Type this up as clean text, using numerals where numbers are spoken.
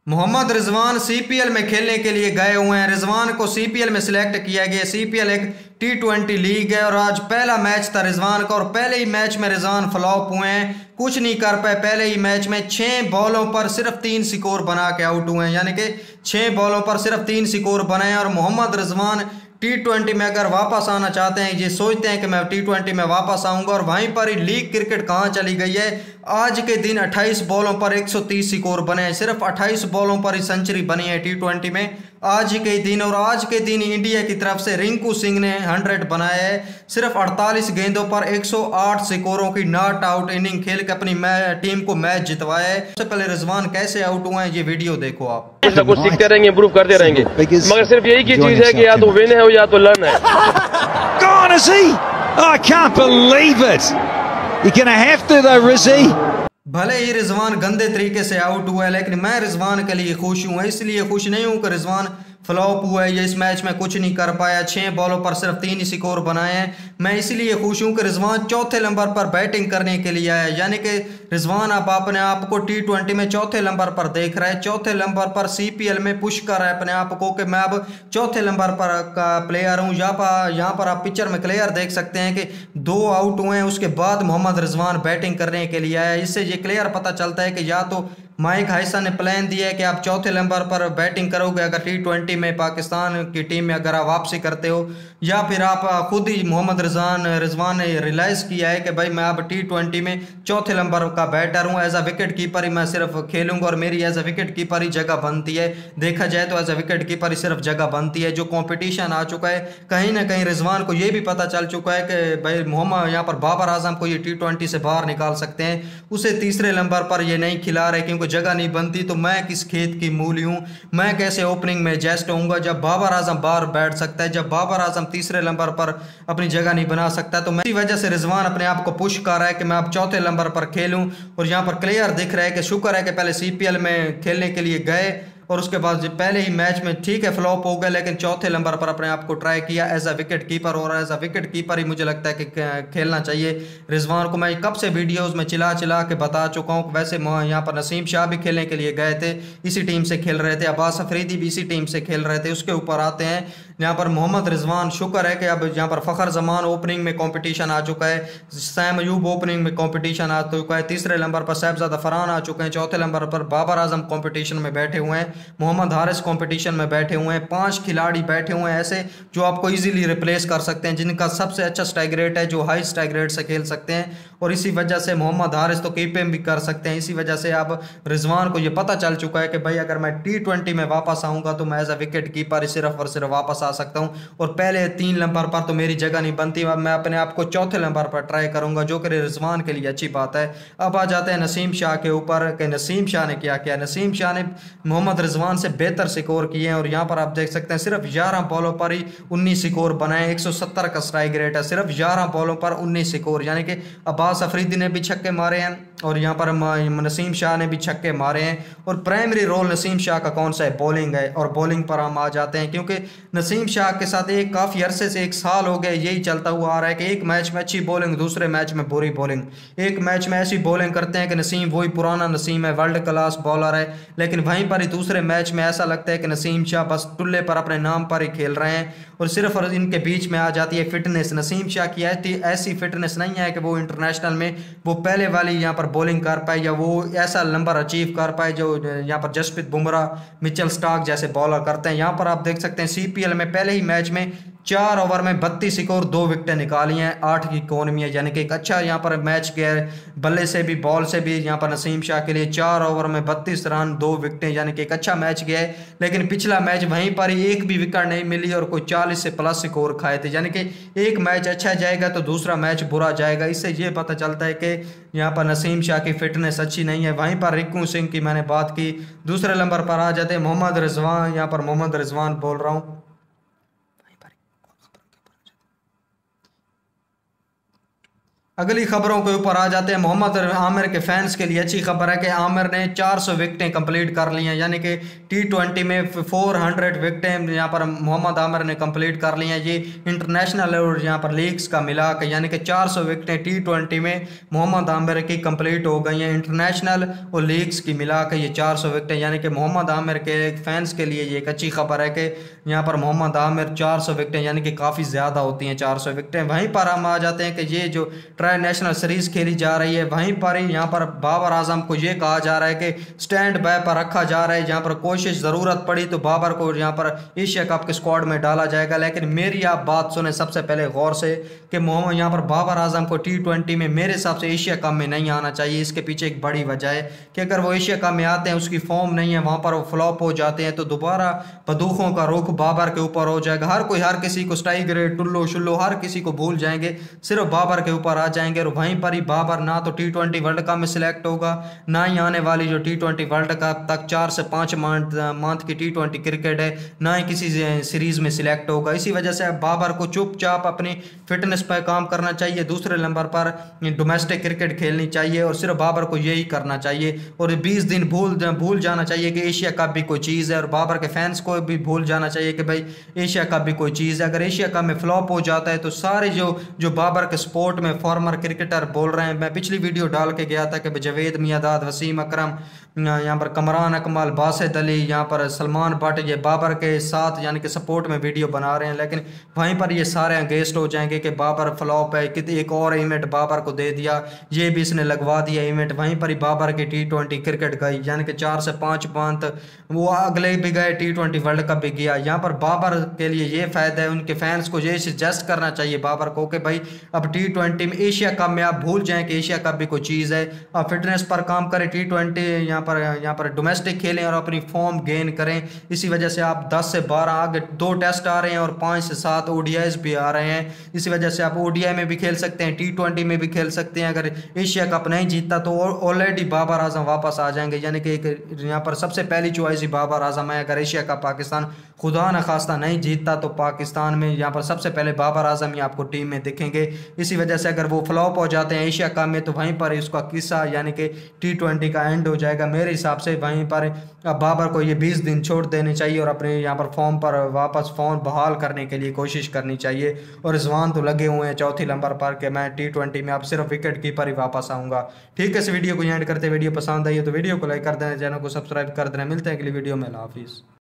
Mohammad Rizwan CPL में खेलने के लिए गए हुए हैं। रिजवान को सीपीएल में सिलेक्ट किया गया। सीपीएल एक T20 लीग है और आज पहला मैच था रिजवान का और पहले ही मैच में रिजवान फ्लॉप हुए हैं, कुछ नहीं कर पाए। पहले ही मैच में 6 बॉलों पर सिर्फ 3 स्कोर बना के आउट हुए हैं, यानी कि 6 बॉलों पर सिर्फ 3 स्कोर बनाए हैं। और मोहम्मद रिजवान T20 में अगर वापस आना चाहते हैं, ये सोचते हैं कि मैं T20 में वापस आऊंगा, और वहीं पर ही लीग क्रिकेट कहां चली गई है। आज के दिन 28 बॉलों पर 130 स्कोर बने हैं, सिर्फ 28 बॉलों पर ही सेंचुरी बनी है T20 में आज के दिन। और आज के दिन इंडिया की तरफ से रिंकू सिंह ने 100 बनाया है, सिर्फ 48 गेंदों पर 108 स्कोरों की नॉट आउट इनिंग खेल के अपनी टीम को मैच जितवाया है। सबसे पहले रिजवान कैसे आउट हुए हैं ये वीडियो देखो आप। कुछ ना कुछ सीखते रहेंगे, इम्प्रूव करते रहेंगे, मगर सिर्फ यही की चीज है कि या तो विन है या तो लर्न है। Gone, is he? Oh, I can't believe it. You're gonna have to though, Rizzy. भले ही रिजवान गंदे तरीके से आउट हुआ है, लेकिन मैं रिजवान के लिए खुश हूँ। इसलिए खुश नहीं हूँ कि रिजवान फ्लॉप हुआ है, ये इस मैच में कुछ नहीं कर पाया, 6 बॉलों पर सिर्फ 3 स्कोर बनाए हैं। मैं इसीलिए खुश हूँ कि रिजवान चौथे नंबर पर बैटिंग करने के लिए आया, यानी कि रिजवान अब अपने आप को T20 में चौथे नंबर पर देख रहा है, चौथे नंबर पर सीपीएल में पुश कर रहा है अपने आप को कि मैं अब चौथे नंबर पर का प्लेयर हूँ। यहाँ पर आप पिक्चर में क्लियर देख सकते हैं कि 2 आउट हुए हैं, उसके बाद मोहम्मद रिजवान बैटिंग करने के लिए आया। इससे ये क्लियर पता चलता है कि या तो माइक हाइसन ने प्लान दिया है कि आप चौथे नंबर पर बैटिंग करोगे अगर T20 में पाकिस्तान की टीम में अगर आप वापसी करते हो, या फिर आप खुद ही मोहम्मद रिजवान ने रियलाइज़ किया है कि भाई मैं अब T20 में चौथे नंबर का बैटर हूं, एज अ विकेट कीपर ही मैं सिर्फ खेलूंगा और मेरी एज अ विकेट कीपर ही जगह बनती है। देखा जाए तो एज अ विकेट कीपर ही सिर्फ जगह बनती है। जो कॉम्पिटिशन आ चुका है, कहीं ना कहीं रिजवान को ये भी पता चल चुका है कि भाई मोहम्मद यहाँ पर बाबर आजम को ये T20 से बाहर निकाल सकते हैं, उसे तीसरे नंबर पर ये नहीं खिला रहे क्योंकि जगह नहीं बनती। तो मैं किस खेत की मूली हूँ, मैं कैसे ओपनिंग में एडजस्ट होऊंगा जब बाबर आजम बाहर बैठ सकता है, जब बाबर आजम तीसरे नंबर पर अपनी जगह नहीं बना सकता। तो मैं इसी वजह से रिजवान अपने आप को पुश कर रहा है कि मैं अब चौथे नंबर पर खेलूं। और यहाँ पर क्लियर दिख रहा है कि शुक्र है कि पहले सीपीएल में खेलने के लिए गए और उसके बाद पहले ही मैच में ठीक है फ्लॉप हो गया, लेकिन चौथे नंबर पर अपने आप को ट्राई किया एज अ विकेट कीपर। और एज अ विकेट कीपर ही मुझे लगता है कि खेलना चाहिए रिजवान को। मैं कब से वीडियोस में चिल्ला के बता चुका हूँ। वैसे यहाँ पर नसीम शाह भी खेलने के लिए गए थे, इसी टीम से खेल रहे थे, अब्बास अफरीदी भी इसी टीम से खेल रहे थे। उसके ऊपर आते हैं यहाँ पर मोहम्मद रिजवान। शुक्र है कि अब यहाँ पर फ़खर जमान ओपनिंग में कंपटीशन आ चुका है, सैम अयूब ओपनिंग में कंपटीशन आ चुका है, तीसरे नंबर पर साहिबजादा फरहान आ चुके हैं, चौथे नंबर पर बाबर आजम कंपटीशन में बैठे हुए हैं, मोहम्मद हारिस कंपटीशन में बैठे हुए हैं। 5 खिलाड़ी बैठे हुए हैं ऐसे जो आपको इजीली रिप्लेस कर सकते हैं, जिनका सबसे अच्छा स्ट्राइक रेट है, जो हाई स्ट्राइक रेट से खेल सकते हैं। और इसी वजह से मोहम्मद हारिस तो कीपिंग भी कर सकते हैं। इसी वजह से अब रिजवान को ये पता चल चुका है कि भाई अगर मैं T20 में वापस आऊँगा तो मैं एज अ विकेट कीपर सिर्फ और सिर्फ वापस आ सकता हूँ, और पहले 3 नंबर पर तो मेरी जगह नहीं बनती। अब मैं अपने आप को चौथे नंबर पर ट्राई करूँगा, जो कि रिजवान के लिए अच्छी बात है। अब आ जाते हैं नसीम शाह के ऊपर कि नसीम शाह ने क्या किया। नसीम शाह ने मोहम्मद रिजवान से बेहतर स्कोर किए हैं, और यहाँ पर आप देख सकते हैं सिर्फ 11 बॉलों पर ही 19 स्कोर बनाए। 170 का स्ट्राइक रेट है, सिर्फ 11 बॉलों पर 19 स्कोर, यानी कि अब्बास अफरीदी ने भी छक्के मारे हैं और यहाँ पर नसीम शाह ने भी छक्के मारे हैं। और प्राइमरी रोल नसीम शाह का कौन सा है? बॉलिंग है। और बॉलिंग पर हम आ जाते हैं क्योंकि नसीम शाह के साथ एक काफ़ी अरसे से 1 साल हो गए यही चलता हुआ आ रहा है कि एक मैच में अच्छी बॉलिंग, दूसरे मैच में बुरी बॉलिंग। एक मैच में ऐसी बॉलिंग करते हैं कि नसीम वही पुराना नसीम है, वर्ल्ड क्लास बॉलर है, लेकिन वहीं पर ही दूसरे मैच में ऐसा लगता है कि नसीम शाह बस टुल्ले पर अपने नाम पर ही खेल रहे हैं। और सिर्फ और इनके बीच में आ जाती है फिटनेस। नसीम शाह की ऐसी फिटनेस नहीं है कि वो इंटरनेशनल में वो पहले वाली यहाँ पर बॉलिंग कर पाए या वो ऐसा नंबर अचीव कर पाए जो यहाँ पर जसप्रीत बुमराह, मिचेल स्टार्क जैसे बॉलर करते हैं। यहाँ पर आप देख सकते हैं सीपीएल में पहले ही मैच में 4 ओवर में 32 स्कोर, 2 विकेटें निकाली हैं 8 की इकोनॉमी है, यानी कि एक अच्छा यहाँ पर मैच गया है बल्ले से भी बॉल से भी। यहाँ पर नसीम शाह के लिए 4 ओवर में 32 रन, 2 विकेटें, यानी कि एक अच्छा मैच गया है। लेकिन पिछला मैच वहीं पर ही एक भी विकेट नहीं मिली और कोई 40 से प्लस स्कोर खाए थे, यानी कि एक मैच अच्छा जाएगा तो दूसरा मैच बुरा जाएगा। इससे ये पता चलता है कि यहाँ पर नसीम शाह की फिटनेस अच्छी नहीं है। वहीं पर रिंकू सिंह की मैंने बात की। दूसरे नंबर पर आ जाते हैं मोहम्मद रिजवान। यहाँ पर मोहम्मद रिजवान बोल रहा हूँ, अगली खबरों के ऊपर आ जाते हैं। मोहम्मद आमिर के फैंस के लिए अच्छी खबर है कि आमिर ने 400 विकेटें कंप्लीट कर ली हैं, यानी कि T20 में 400 विकेटें यहाँ पर मोहम्मद आमिर ने कंप्लीट कर ली हैं। ये इंटरनेशनल और यहाँ पर लीग्स का मिला के यानी कि 400 विकेटें T20 में मोहम्मद आमिर की कंप्लीट हो गई हैं। इंटरनेशनल और लीग्स की मिला के ये 400 विकेटें, यानी कि मोहम्मद आमिर के फैंस के लिए ये एक अच्छी खबर है कि यहाँ पर मोहम्मद आमिर 400 विकेटें, यानी कि काफ़ी ज़्यादा होती हैं 400 विकेटें। वहीं पर हम आ जाते हैं कि ये जो ट्राई नेशनल सीरीज़ खेली जा रही है, वहीं पर ही यहाँ पर बाबर आजम को ये कहा जा रहा है कि स्टैंड बाय पर रखा जा रहा है। यहाँ पर कोशिश ज़रूरत पड़ी तो बाबर को यहाँ पर एशिया कप के स्क्वाड में डाला जाएगा। लेकिन मेरी आप बात सुने सबसे पहले गौर से कि मोहम्मद यहाँ पर बाबर आजम को T20 में मेरे हिसाब से एशिया कप में नहीं आना चाहिए। इसके पीछे एक बड़ी वजह है कि अगर वो एशिया कप में आते हैं, उसकी फॉर्म नहीं है, वहाँ पर वो फ्लॉप हो जाते हैं, तो दोबारा बंदूकों का रुख बाबर के ऊपर हो जाएगा। हर किसी को टाइगर टुल्लो शुल्लो हर किसी को भूल जाएंगे, सिर्फ बाबर के ऊपर आ जाएंगे। और वहीं पर ही बाबर ना तो T20 वर्ल्ड कप में सिलेक्ट होगा, ना ही आने वाली जो T20 वर्ल्ड कप तक 4 से 5 मंथ की T20 क्रिकेट है, ना ही किसी सीरीज में सिलेक्ट होगा। इसी वजह से बाबर को चुपचाप अपनी फिटनेस पर काम करना चाहिए, दूसरे नंबर पर डोमेस्टिक क्रिकेट खेलनी चाहिए और सिर्फ बाबर को यही करना चाहिए। और 20 दिन भूल जाना चाहिए कि एशिया कप भी कोई चीज़ है, और बाबर के फैंस को भी भूल जाना चाहिए कि भाई एशिया कप भी कोई चीज़ है। अगर एशिया कप में फ्लॉप हो जाता है तो सारे जो बाबर के स्पोर्ट में फॉर्मर क्रिकेटर बोल रहे हैं, मैं पिछली वीडियो डाल के गया था कि जवेद मियादाद, वसीम अकरम, यहाँ पर कमरान अकमल, बासित अली, यहाँ पर सलमान भट्ट, ये बाबर के साथ यानी कि सपोर्ट में वीडियो बना रहे हैं। लेकिन वहीं पर ये सारे अगेंस्ट हो जाएंगे कि बाबर फ्लॉप है, कि एक और इवेंट बाबर को दे दिया, ये भी इसने लगवा दिया इवेंट। वहीं पर ही बाबर की T20 क्रिकेट गई, यानी कि 4 से 5 मंथ वो अगले भी गए, T20 वर्ल्ड कप भी गया। यहाँ पर बाबर के लिए ये फ़ायदा है, उनके फैंस को ये सजेस्ट करना चाहिए बाबर को कि भाई अब T20 में एशिया कप में आप भूल जाएं कि एशिया कप भी कोई चीज़ है। आप फिटनेस पर काम करें, T20 यहाँ पर डोमेस्टिक खेलें और अपनी फॉर्म गेन करें। इसी वजह से आप 10 से 12 आगे 2 टेस्ट आ रहे हैं और 5 से 7 ODIs भी आ रहे हैं। इसी वजह से आप ODI में भी खेल सकते हैं, T20 में भी खेल सकते हैं। अगर एशिया कप नहीं जीतता तो ऑलरेडी बाबर आजम वापस आ जाएंगे, यानी कि यहाँ पर सबसे पहली चॉइस ही बाबर आजम है। अगर एशिया कप पाकिस्तान खुदा न खास्ता नहीं जीतता तो पाकिस्तान में यहाँ पर सबसे पहले बाबर आजम ही आपको टीम में दिखेंगे। इसी वजह से अगर वो फ्लॉप हो जाते हैं एशिया कप में तो वहीं पर उसका किस्सा यानी कि T20 का एंड हो जाएगा मेरे हिसाब से। वहीं पर अब बाबर को ये 20 दिन छोड़ देने चाहिए और अपने यहाँ पर फॉर्म पर वापस फॉर्म बहाल करने के लिए कोशिश करनी चाहिए। और रिजवान तो लगे हुए हैं चौथी नंबर पर कि मैं T20 में अब सिर्फ विकेट कीपर ही वापस आऊँगा। ठीक है, इस वीडियो को एंड करते, वीडियो पसंद आई है तो वीडियो को लाइक कर देना, चैनल को सब्सक्राइब कर देना। मिलते हैं अगली वीडियो में, अल्लाह हाफिज़।